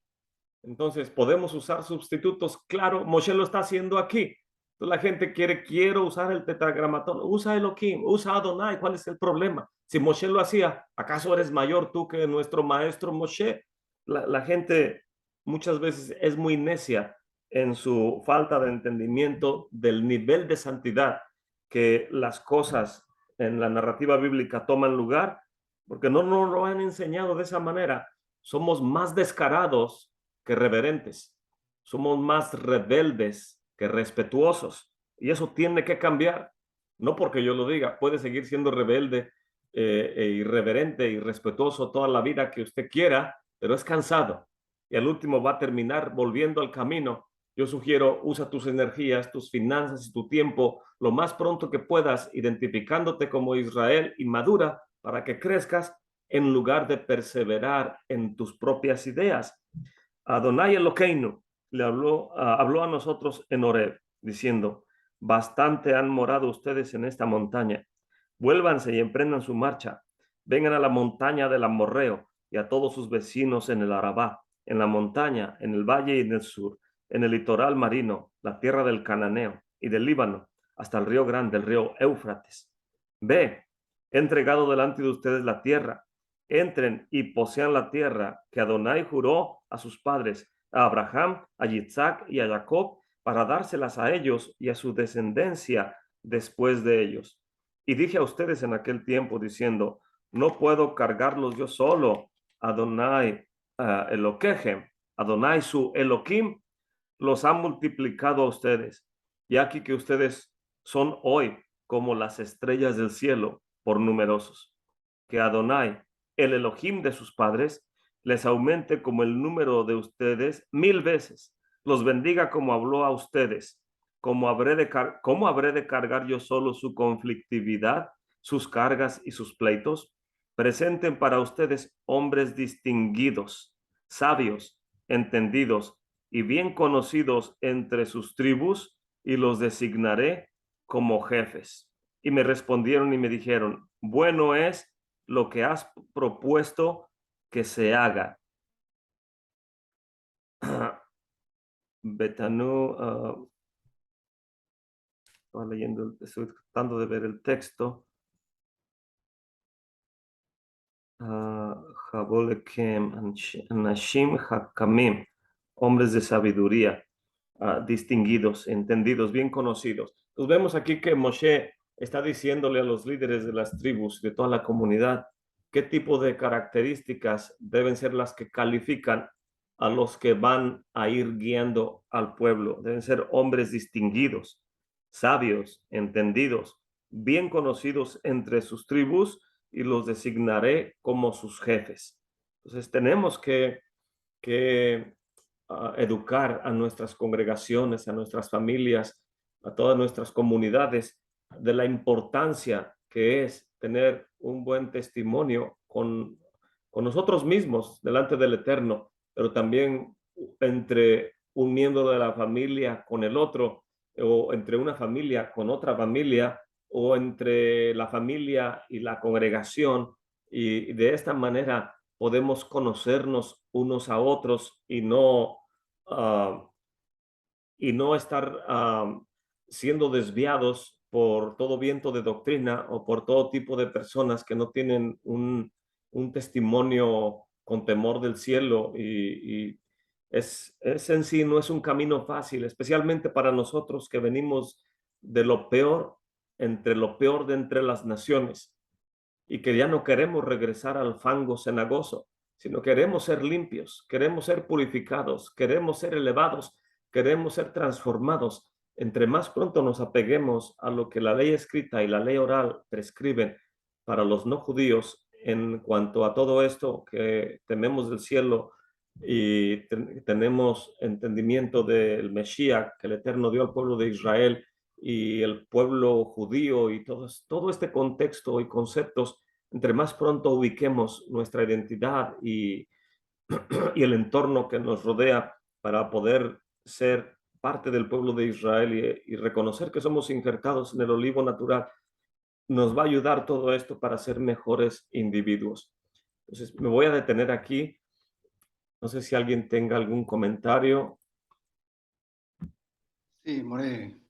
Entonces, podemos usar sustitutos. Claro, Moshe lo está haciendo aquí, Entonces la gente quiero usar el tetragramatón, usa Elohim, usa Adonai, ¿cuál es el problema? Si Moshe lo hacía, ¿acaso eres mayor tú que nuestro maestro Moshe? La gente muchas veces es muy necia en su falta de entendimiento del nivel de santidad que las cosas en la narrativa bíblica toman lugar, porque no nos lo han enseñado de esa manera. Somos más descarados que reverentes, somos más rebeldes que respetuosos, y eso tiene que cambiar. No porque yo lo diga, puede seguir siendo rebelde e irreverente y respetuoso toda la vida que usted quiera, pero es cansado y al último va a terminar volviendo al camino. Yo sugiero, usa tus energías, tus finanzas y tu tiempo lo más pronto que puedas, identificándote como Israel y madura para que crezcas en lugar de perseverar en tus propias ideas. Adonai Elokeinu le habló a nosotros en Horeb, diciendo, bastante han morado ustedes en esta montaña. Vuélvanse y emprendan su marcha. Vengan a la montaña del Amorreo y a todos sus vecinos en el Arabá, en la montaña, en el valle y en el sur, en el litoral marino, la tierra del Cananeo y del Líbano, hasta el río grande, el río Éufrates. Ve, he entregado delante de ustedes la tierra. Entren y posean la tierra que Adonai juró a sus padres, a Abraham, a Isaac y a Jacob, para dárselas a ellos y a su descendencia después de ellos. Y dije a ustedes en aquel tiempo diciendo, no puedo cargarlos yo solo. Adonai Elokejem, Adonai su Elohim, los ha multiplicado a ustedes. Y aquí que ustedes son hoy como las estrellas del cielo por numerosos. Que Adonai, el Elohim de sus padres, les aumente como el número de ustedes 1000 veces, los bendiga como habló a ustedes. ¿Cómo habré de cargar yo solo su conflictividad, sus cargas y sus pleitos? Presenten para ustedes hombres distinguidos, sabios, entendidos y bien conocidos entre sus tribus, y los designaré como jefes. Y me respondieron y me dijeron, bueno es lo que has propuesto que se haga. Betanú, estoy tratando de ver el texto. Jabolekem, Anashim Hakamim, hombres de sabiduría, distinguidos, entendidos, bien conocidos. Pues vemos aquí que Moshe está diciéndole a los líderes de las tribus, de toda la comunidad, qué tipo de características deben ser las que califican a los que van a ir guiando al pueblo. Deben ser hombres distinguidos, sabios, entendidos, bien conocidos entre sus tribus, y los designaré como sus jefes. Entonces tenemos que educar a nuestras congregaciones, a nuestras familias, a todas nuestras comunidades de la importancia que es tener un buen testimonio con nosotros mismos delante del Eterno, pero también entre un miembro de la familia con el otro, o entre una familia con otra familia, o entre la familia y la congregación, y de esta manera podemos conocernos unos a otros uh, y no estar siendo desviados por todo viento de doctrina o por todo tipo de personas que no tienen un testimonio con temor del cielo, y es en sí no es un camino fácil, especialmente para nosotros que venimos de lo peor, entre lo peor de entre las naciones, y que ya no queremos regresar al fango cenagoso, sino queremos ser limpios, queremos ser purificados, queremos ser elevados, queremos ser transformados. Entre más pronto nos apeguemos a lo que la ley escrita y la ley oral prescriben para los no judíos en cuanto a todo esto, que tememos del cielo y tenemos entendimiento del Mesías que el Eterno dio al pueblo de Israel y el pueblo judío, y todo este contexto y conceptos, entre más pronto ubiquemos nuestra identidad y el entorno que nos rodea para poder ser parte del pueblo de Israel y reconocer que somos injertados en el olivo natural, nos va a ayudar todo esto para ser mejores individuos. Entonces, me voy a detener aquí. No sé si alguien tenga algún comentario. Sí, More,